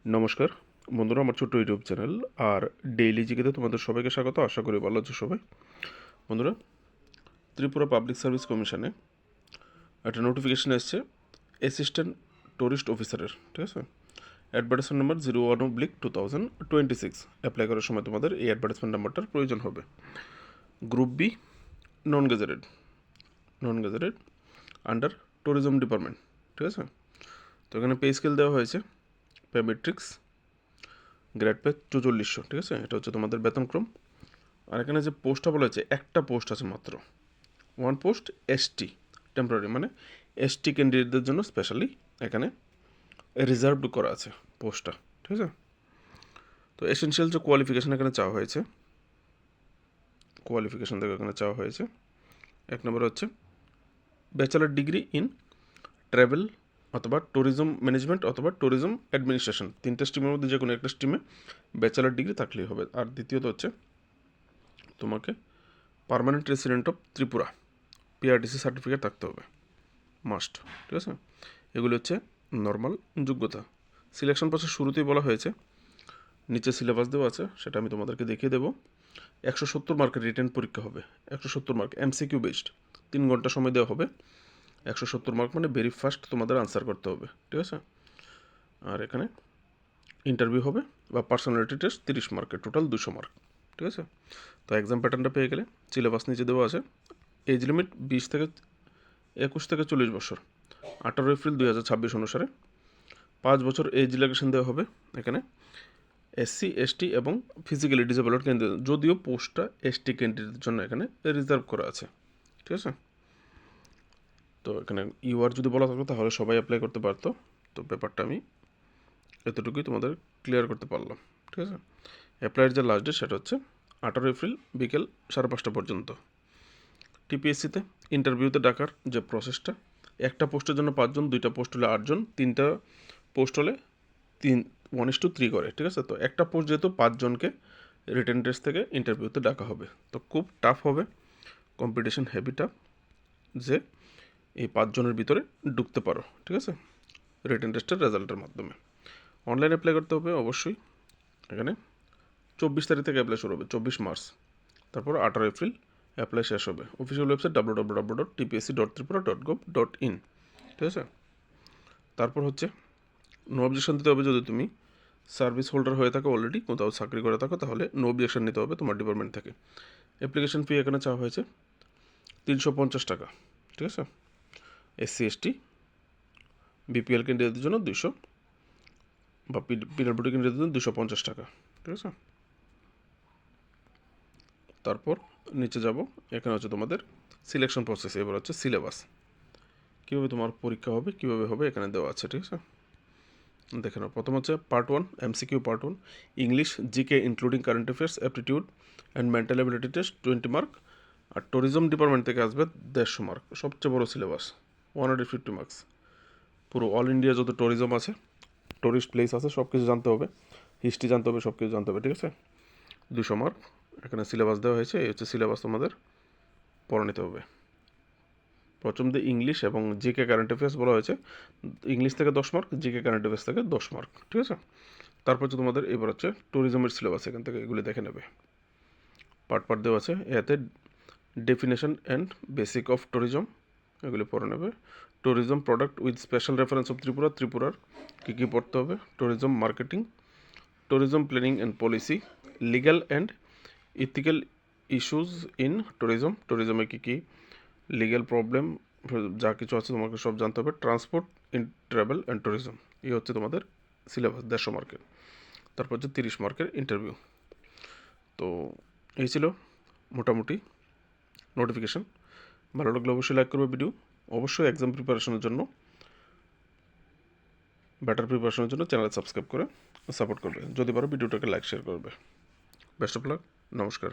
নমস্কার বন্ধুরা, আমার ছোট্ট ইউটিউব চ্যানেল আর ডেইলি জিকেতে তোমাদের সবাইকে স্বাগত। আশা করি ভালো আছো সবাই। বন্ধুরা, ত্রিপুরা পাবলিক সার্ভিস কমিশনে একটা নোটিফিকেশান এসছে অ্যাসিস্ট্যান্ট টুরিস্ট অফিসারের, ঠিক আছে। অ্যাডভার্টাইজমেন্ট নাম্বার 01/2026 অ্যাপ্লাই করার সময় তোমাদের এই অ্যাডভার্টাইজমেন্ট নাম্বারটার প্রয়োজন হবে। Group B, non gazetted under tourism department, ঠিক আছে। তো এখানে পে স্কেল দেওয়া হয়েছে, পে মেট্রিক্স, গ্রেড পে 4400, ঠিক আছে। এটা হচ্ছে তোমাদের বেতনক্রম। আর এখানে যে পোস্টটা বলা হয়েছে, একটা পোস্ট আছে মাত্র, ওয়ান পোস্ট এসটি টেম্পোরারি, মানে এসটি ক্যান্ডিডেটদের জন্য স্পেশালি এখানে রিজার্ভড করা আছে পোস্টটা, ঠিক আছে। তো এসেনশিয়াল যে কোয়ালিফিকেশান এখানে চাওয়া হয়েছে, কোয়ালিফিকেশান থেকে এখানে চাওয়া হয়েছে, এক নম্বর হচ্ছে ব্যাচেলার ডিগ্রি ইন ট্রাভেল অথবা ট্যুরিজম ম্যানেজমেন্ট অথবা ট্যুরিজম অ্যাডমিনিস্ট্রেশন, তিনটে স্ট্রিমের মধ্যে যে কোনো একটা স্ট্রিমে ব্যাচেলার ডিগ্রি থাকলেই হবে। আর দ্বিতীয়ত হচ্ছে তোমাকে permanent resident of Tripura PRTC certificate থাকতে হবে, মাস্ট, ঠিক আছে। এগুলি হচ্ছে নর্মাল যোগ্যতা। সিলেকশন প্রসেস শুরুতেই বলা হয়েছে, নিচে সিলেবাস দেওয়া আছে, সেটা আমি তোমাদেরকে দেখিয়ে দেবো। 170 মার্কের রিটেন পরীক্ষা হবে, 170 মার্ক এমসিকিউ বেসড, 3 ঘন্টা সময় দেওয়া হবে। 170 মার্ক মানে ভেরি ফাস্ট তোমাদের আনসার করতে হবে, ঠিক আছে। আর এখানে ইন্টারভিউ হবে বা পার্সোনালিটি টেস্ট 30 মার্কের, টোটাল 200 মার্ক, ঠিক আছে। তো এক্সাম প্যাটার্নটা পেয়ে গেলে সিলেবাস নিচে দেওয়া আছে। এজ লিমিট 21 থেকে 40 বছর, 18 এপ্রিল 2026 অনুসারে 5 বছর এজ রিল্যাক্সেশন দেওয়া হবে এখানে এসসি এসটি এবং ফিজিক্যালি ডিসেবলড ক্যান্ডিডেট, যদিও পোস্টটা এসটি ক্যান্ডিডেটের জন্য এখানে রিজার্ভ করা আছে, ঠিক আছে। তো এখানে ইউআর যদি বলা থাকতো তাহলে সবাই অ্যাপ্লাই করতে পারতো। তো ব্যাপারটা আমি এতটুকুই তোমাদের ক্লিয়ার করতে পারলাম, ঠিক আছে। অ্যাপ্লাইয়ের যে লাস্ট ডেট সেটা হচ্ছে 18 এপ্রিল বিকেল 5:30 পর্যন্ত। টিপিএসসিতে ইন্টারভিউতে ডাকার যে প্রসেসটা, একটা পোস্টের জন্য 5 জন, 2টা পোস্ট হলে 8 জন, 3টা পোস্ট হলে 1:3 করে, ঠিক আছে। তো একটা পোস্ট যেহেতু 5 জনকে রিটেন টেস্ট থেকে ইন্টারভিউতে ডাকা হবে, তো খুব টাফ হবে, কম্পিটিশন হেভি টাফ, যে এই 5 জনের ভিতরে ঢুকতে পারো, ঠিক আছে, রিটেন টেস্টের রেজাল্টের মাধ্যমে। অনলাইন অ্যাপ্লাই করতে হবে অবশ্যই। এখানে 24 তারিখ থেকে অ্যাপ্লাই শুরু হবে, 24 মার্চ, তারপর 18 এপ্রিল অ্যাপ্লাই শেষ হবে। অফিসিয়াল ওয়েবসাইট www.tpsc.tripura.gov.in, ঠিক আছে। তারপর হচ্ছে নো অবজেকশন দিতে হবে, যদি তুমি সার্ভিস হোল্ডার হয়ে থাকো, অলরেডি কোথাও চাকরি করে থাকো, তাহলে নো অবজেকশন নিতে হবে তোমার ডিপার্টমেন্ট থেকে। অ্যাপ্লিকেশন ফি এখানে চাওয়া হয়েছে 350 টাকা, ঠিক আছে। এসসি এসটি বিপিএল ক্যান্ডিডেটদের জন্য 200 বা পিডব্লিউডি ক্যান্ডিডেটদের জন্য 250 টাকা, ঠিক আছে। তারপর নিচে যাব, এখানে হচ্ছে তোমাদের সিলেকশন প্রসেস। এবার হচ্ছে সিলেবাস, কীভাবে তোমার পরীক্ষা হবে, কীভাবে হবে এখানে দেওয়া আছে, ঠিক আছে। দেখে নাও। প্রথম হচ্ছে part 1 MCQ part 1, English GK including current affairs aptitude and mental ability test 20 mark. আর ট্যুরিজম ডিপার্টমেন্ট থেকে আসবে 150 মার্ক, সবচেয়ে বড় সিলেবাস, 150 মার্কস। পুরো অল ইন্ডিয়া যত ট্যুরিজম আছে, টুরিস্ট প্লেস আছে, সব কিছু জানতে হবে, হিস্ট্রি জানতে হবে, সব কিছু জানতে হবে, ঠিক আছে। 200 মার্ক এখানে সিলেবাস দেওয়া হয়েছে, এই হচ্ছে সিলেবাস, তোমাদের পড়ে নিতে হবে। প্রথম দিয়ে ইংলিশ এবং জিকে কারেন্ট অ্যাফেয়ার্স বলা হয়েছে, ইংলিশ থেকে 10 মার্ক, জিকে কারেন্ট অ্যাফেয়ার্স থেকে 10 মার্ক, ঠিক আছে। তারপর হচ্ছে তোমাদের এবার হচ্ছে ট্যুরিজমের সিলেবাস, এখান থেকে এগুলি দেখে নেবে, পার্ট পার্ট দেওয়া আছে। এতে definition and basic of tourism এগুলি পড়ে নেবে। Tourism product with special reference of Tripura, ত্রিপুরার কী কী পড়তে হবে, tourism marketing, tourism planning and policy, legal and ethical issues in tourism, ট্যুরিজমে কী কী লিগ্যাল প্রবলেম যা কিছু আছে তোমাকে সব জানতে হবে। Transport in travel and tourism, এই হচ্ছে তোমাদের সিলেবাস, 150 মার্কের। তারপর হচ্ছে 30 মার্কের ইন্টারভিউ। তো এই ছিল মোটামুটি নোটিফিকেশান। ভালো লাগলে অবশ্যই লাইক করবে ভিডিও। অবশ্যই এক্সাম প্রিপারেশনের জন্য, বেটার প্রিপারেশনের জন্য চ্যানেল সাবস্ক্রাইব করে সাপোর্ট করবে, যদি পারো ভিডিওটাকে লাইক শেয়ার করবে। বেস্ট অফ লাক, নমস্কার।